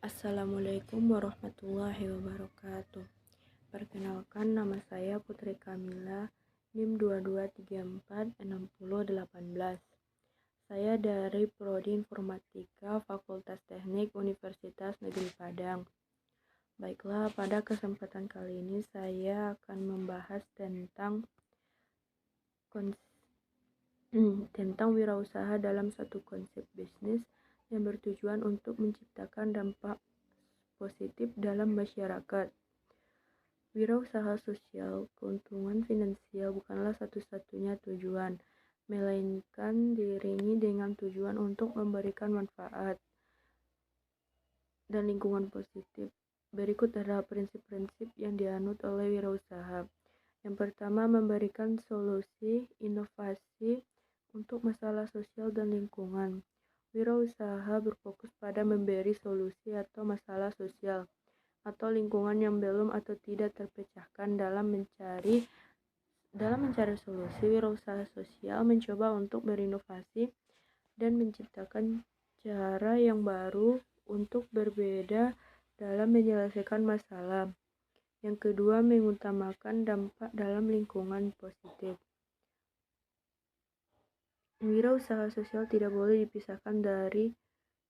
Assalamualaikum warahmatullahi wabarakatuh. Perkenalkan, nama saya Putri Kamila, NIM 22346018. Saya dari Prodi Informatika Fakultas Teknik Universitas Negeri Padang. Baiklah, pada kesempatan kali ini saya akan membahas tentang wirausaha dalam satu konsep bisnis yang bertujuan untuk menciptakan dampak positif dalam masyarakat. Wirausaha sosial, keuntungan finansial bukanlah satu-satunya tujuan, melainkan diiringi dengan tujuan untuk memberikan manfaat dan lingkungan positif. Berikut adalah prinsip-prinsip yang dianut oleh wirausaha. Yang pertama, memberikan solusi inovasi untuk masalah sosial dan lingkungan. Wirausaha berfokus pada memberi solusi atau masalah sosial atau lingkungan yang belum atau tidak terpecahkan. Dalam mencari solusi, wirausaha sosial mencoba untuk berinovasi dan menciptakan cara yang baru untuk berbeda dalam menyelesaikan masalah. Yang kedua, mengutamakan dampak dalam lingkungan positif. Wirausaha sosial tidak boleh dipisahkan dari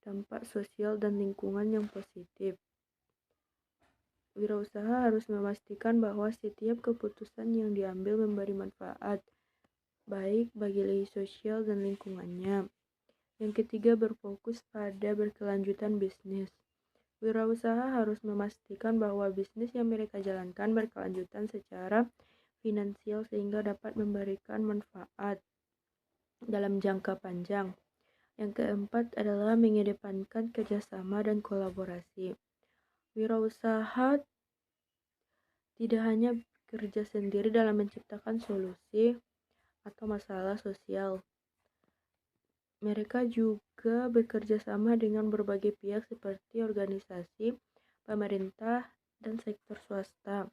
dampak sosial dan lingkungan yang positif. Wirausaha harus memastikan bahwa setiap keputusan yang diambil memberi manfaat, baik bagi sosial dan lingkungannya. Yang ketiga, berfokus pada berkelanjutan bisnis. Wirausaha harus memastikan bahwa bisnis yang mereka jalankan berkelanjutan secara finansial sehingga dapat memberikan manfaat dalam jangka panjang. Yang keempat adalah mengedepankan kerjasama dan kolaborasi. Wirausaha tidak hanya bekerja sendiri dalam menciptakan solusi atau masalah sosial. Mereka juga bekerja sama dengan berbagai pihak seperti organisasi, pemerintah, dan sektor swasta.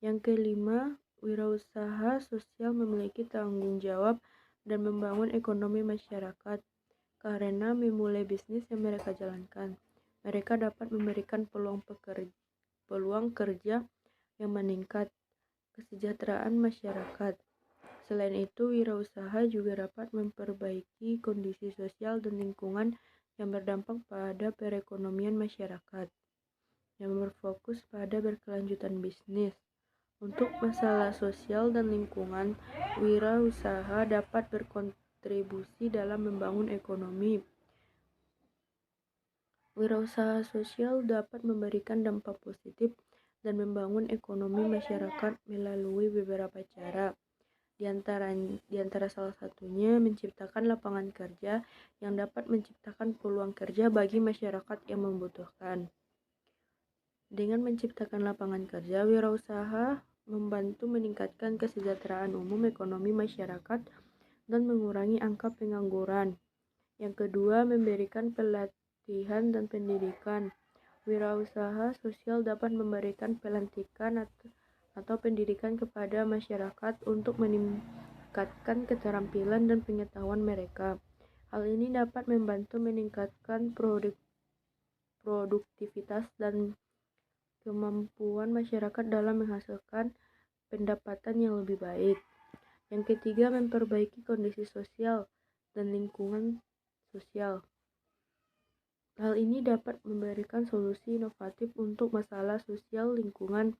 Yang kelima, wirausaha sosial memiliki tanggung jawab dan membangun ekonomi masyarakat. Karena memulai bisnis yang mereka jalankan, mereka dapat memberikan peluang kerja yang meningkat, kesejahteraan masyarakat. Selain itu, wirausaha juga dapat memperbaiki kondisi sosial dan lingkungan yang berdampak pada perekonomian masyarakat, yang berfokus pada berkelanjutan bisnis. Untuk masalah sosial dan lingkungan, wirausaha dapat berkontribusi dalam membangun ekonomi. Wirausaha sosial dapat memberikan dampak positif dan membangun ekonomi masyarakat melalui beberapa cara. Di antara salah satunya menciptakan lapangan kerja yang dapat menciptakan peluang kerja bagi masyarakat yang membutuhkan. Dengan menciptakan lapangan kerja, wirausaha membantu meningkatkan kesejahteraan umum ekonomi masyarakat dan mengurangi angka pengangguran. Yang kedua, memberikan pelatihan dan pendidikan. Wirausaha sosial dapat memberikan pelatihan atau pendidikan kepada masyarakat untuk meningkatkan keterampilan dan pengetahuan mereka. Hal ini dapat membantu meningkatkan produktivitas dan kemampuan masyarakat dalam menghasilkan pendapatan yang lebih baik. Yang ketiga, memperbaiki kondisi sosial dan lingkungan sosial. Hal ini dapat memberikan solusi inovatif untuk masalah sosial lingkungan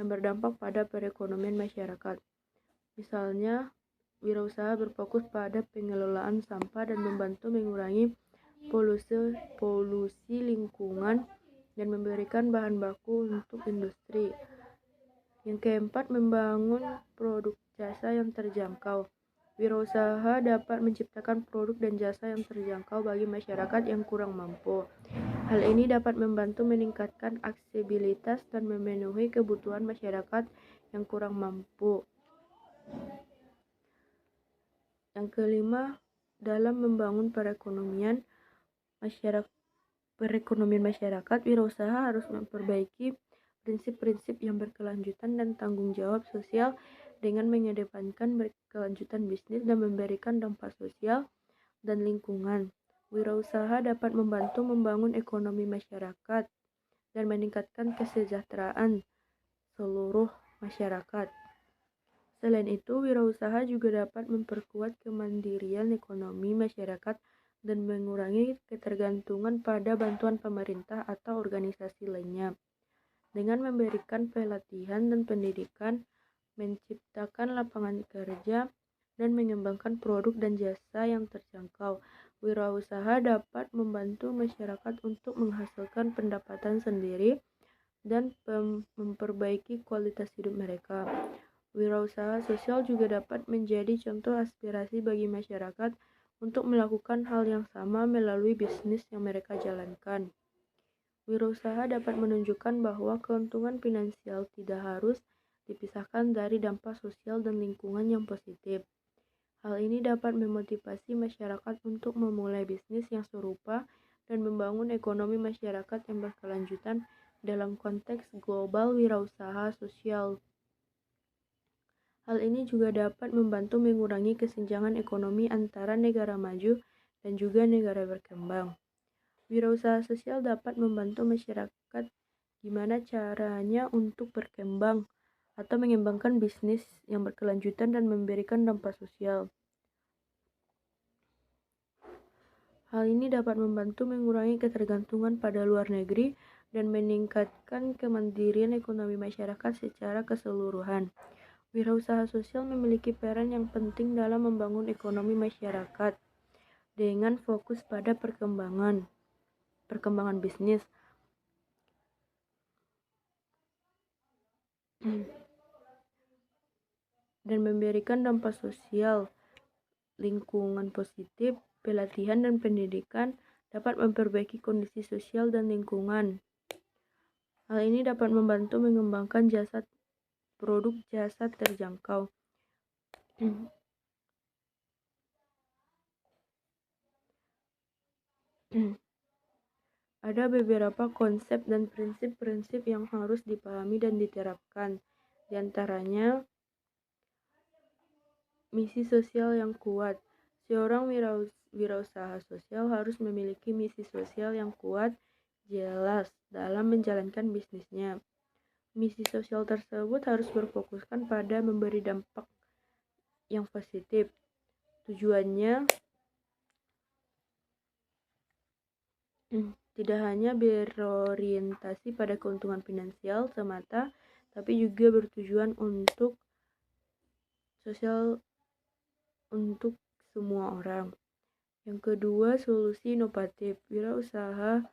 yang berdampak pada perekonomian masyarakat. Misalnya, wirausaha berfokus pada pengelolaan sampah dan membantu mengurangi polusi lingkungan dan memberikan bahan baku untuk industri. Yang keempat, membangun produk jasa yang terjangkau. Wirausaha dapat menciptakan produk dan jasa yang terjangkau bagi masyarakat yang kurang mampu. Hal ini dapat membantu meningkatkan aksesibilitas dan memenuhi kebutuhan masyarakat yang kurang mampu. Yang kelima, dalam membangun perekonomian masyarakat, wirausaha harus memperbaiki prinsip-prinsip yang berkelanjutan dan tanggung jawab sosial dengan mengedepankan berkelanjutan bisnis dan memberikan dampak sosial dan lingkungan. Wirausaha dapat membantu membangun ekonomi masyarakat dan meningkatkan kesejahteraan seluruh masyarakat. Selain itu, wirausaha juga dapat memperkuat kemandirian ekonomi masyarakat dan mengurangi ketergantungan pada bantuan pemerintah atau organisasi lainnya. Dengan memberikan pelatihan dan pendidikan, menciptakan lapangan kerja, dan mengembangkan produk dan jasa yang terjangkau, wirausaha dapat membantu masyarakat untuk menghasilkan pendapatan sendiri dan memperbaiki kualitas hidup mereka. Wirausaha sosial juga dapat menjadi contoh aspirasi bagi masyarakat untuk melakukan hal yang sama melalui bisnis yang mereka jalankan. Wirausaha dapat menunjukkan bahwa keuntungan finansial tidak harus dipisahkan dari dampak sosial dan lingkungan yang positif. Hal ini dapat memotivasi masyarakat untuk memulai bisnis yang serupa dan membangun ekonomi masyarakat yang berkelanjutan dalam konteks global wirausaha sosial. Hal ini juga dapat membantu mengurangi kesenjangan ekonomi antara negara maju dan juga negara berkembang. Wirausaha sosial dapat membantu masyarakat gimana caranya untuk berkembang atau mengembangkan bisnis yang berkelanjutan dan memberikan dampak sosial. Hal ini dapat membantu mengurangi ketergantungan pada luar negeri dan meningkatkan kemandirian ekonomi masyarakat secara keseluruhan. Wirausaha sosial memiliki peran yang penting dalam membangun ekonomi masyarakat dengan fokus pada perkembangan bisnis, dan memberikan dampak sosial. Lingkungan positif, pelatihan dan pendidikan dapat memperbaiki kondisi sosial dan lingkungan. Hal ini dapat membantu mengembangkan produk jasa terjangkau. Ada beberapa konsep dan prinsip-prinsip yang harus dipahami dan diterapkan. Di antaranya, misi sosial yang kuat. Seorang wirausaha sosial harus memiliki misi sosial yang kuat, jelas dalam menjalankan bisnisnya. Misi sosial tersebut harus berfokuskan pada memberi dampak yang positif. Tujuannya tidak hanya berorientasi pada keuntungan finansial semata, tapi juga bertujuan untuk sosial untuk semua orang. Yang kedua, solusi inovatif. Wirausaha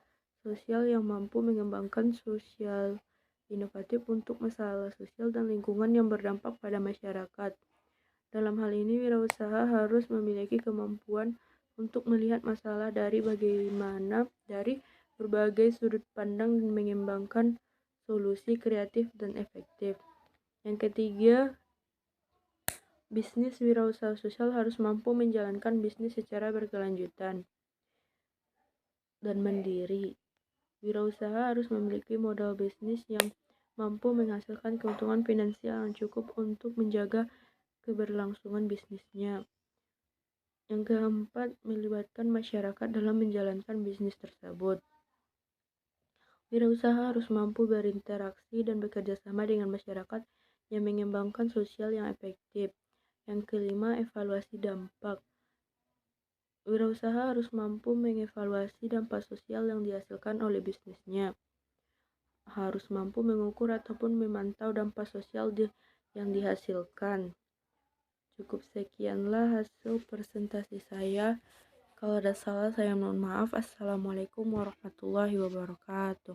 sosial yang mampu mengembangkan sosial inovatif untuk masalah sosial dan lingkungan yang berdampak pada masyarakat. Dalam hal ini, wirausaha harus memiliki kemampuan untuk melihat masalah dari berbagai sudut pandang dan mengembangkan solusi kreatif dan efektif. Yang ketiga, bisnis wirausaha sosial harus mampu menjalankan bisnis secara berkelanjutan dan mandiri. Wirausaha harus memiliki modal bisnis yang mampu menghasilkan keuntungan finansial yang cukup untuk menjaga keberlangsungan bisnisnya. Yang keempat, melibatkan masyarakat dalam menjalankan bisnis tersebut. Wirausaha harus mampu berinteraksi dan bekerja sama dengan masyarakat yang mengembangkan sosial yang efektif. Yang kelima, evaluasi dampak. Wirausaha harus mampu mengevaluasi dampak sosial yang dihasilkan oleh bisnisnya. Harus mampu mengukur ataupun memantau dampak sosial yang dihasilkan. Cukup sekianlah hasil presentasi saya. Kalau ada salah saya mohon maaf. Assalamualaikum warahmatullahi wabarakatuh.